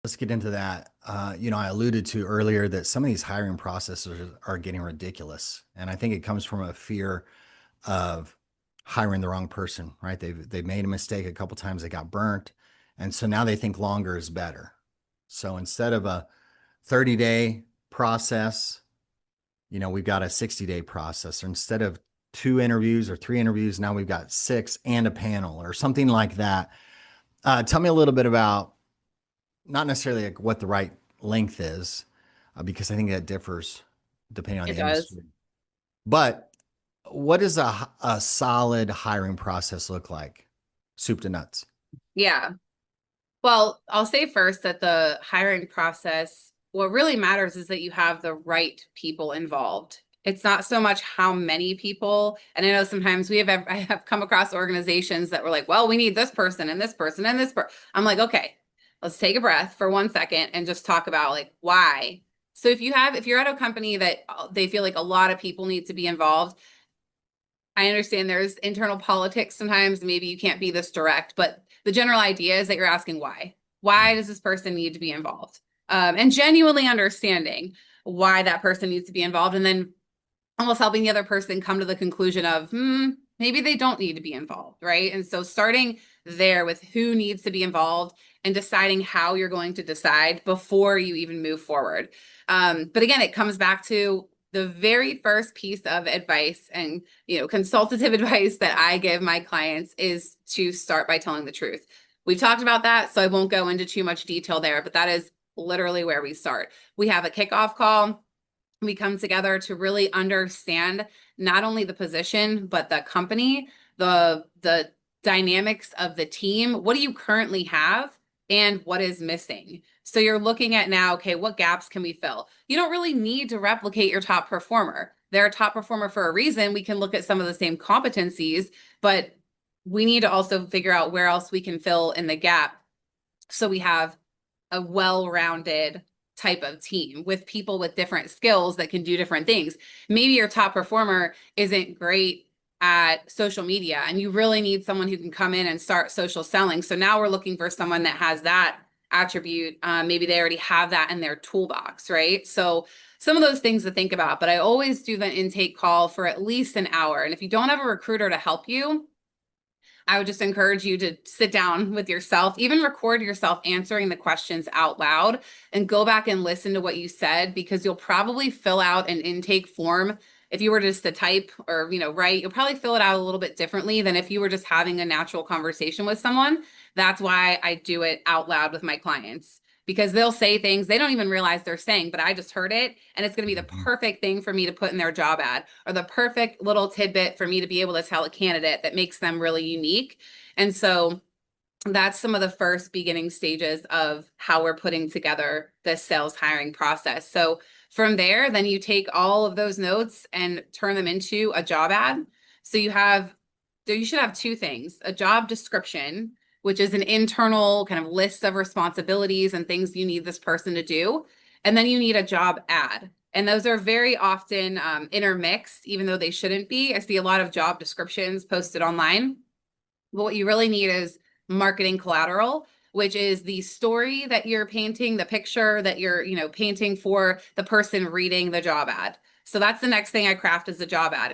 Let's get into that. I alluded to earlier that some of these hiring processes are getting ridiculous, and I think it comes from a fear of hiring the wrong person. Right? They've made a mistake a couple times. They got burnt, and so now they think longer is better. So instead of a 30-day process, we've got a 60-day process. Or instead of 2 interviews or 3 interviews, now we've got 6 and a panel or something like that. Tell me a little bit about not necessarily like what the right length is, because I think that differs depending on It the does. industry. But what does a solid hiring process look like? Soup to nuts. Yeah. Well, I'll say first that the hiring process, what really matters is that you have the right people involved. It's not so much how many people. And I know sometimes I have come across organizations that were like, well, we need this person and this person and this person. I'm like, okay, let's take a breath for 1 second and just talk about like why. So if you're at a company that they feel like a lot of people need to be involved, I understand there's internal politics sometimes. Maybe you can't be this direct, but the general idea is that you're asking why. Why does this person need to be involved? And genuinely understanding why that person needs to be involved, and then almost helping the other person come to the conclusion of, maybe they don't need to be involved, right? And so starting there with who needs to be involved and deciding how you're going to decide before you even move forward. But again, it comes back to the very first piece of advice and consultative advice that I give my clients is to start by telling the truth. We've talked about that, so I won't go into too much detail there, but that is literally where we start. We have a kickoff call. We come together to really understand not only the position, but the company, the dynamics of the team. What do you currently have and what is missing? So you're looking at now, okay, what gaps can we fill? You don't really need to replicate your top performer. They're a top performer for a reason. We can look at some of the same competencies, but we need to also figure out where else we can fill in the gap so we have a well-rounded type of team with people with different skills that can do different things. Maybe your top performer isn't great at social media and you really need someone who can come in and start social selling. So now we're looking for someone that has that attribute. Maybe they already have that in their toolbox, right? So some of those things to think about, but I always do the intake call for at least an hour. And if you don't have a recruiter to help you, I would just encourage you to sit down with yourself, even record yourself answering the questions out loud and go back and listen to what you said, because you'll probably fill out an intake form. If you were just to type or, write, you'll probably fill it out a little bit differently than if you were just having a natural conversation with someone. That's why I do it out loud with my clients, because they'll say things they don't even realize they're saying, but I just heard it and it's going to be the perfect thing for me to put in their job ad, or the perfect little tidbit for me to be able to tell a candidate that makes them really unique. And so that's some of the first beginning stages of how we're putting together the sales hiring process. So from there, then you take all of those notes and turn them into a job ad. So you should have 2 things: a job description, which is an internal kind of list of responsibilities and things you need this person to do. And then you need a job ad. And those are very often intermixed, even though they shouldn't be. I see a lot of job descriptions posted online. But what you really need is marketing collateral, which is the story that you're painting, the picture that you're, painting for the person reading the job ad. So that's the next thing I craft is the job ad.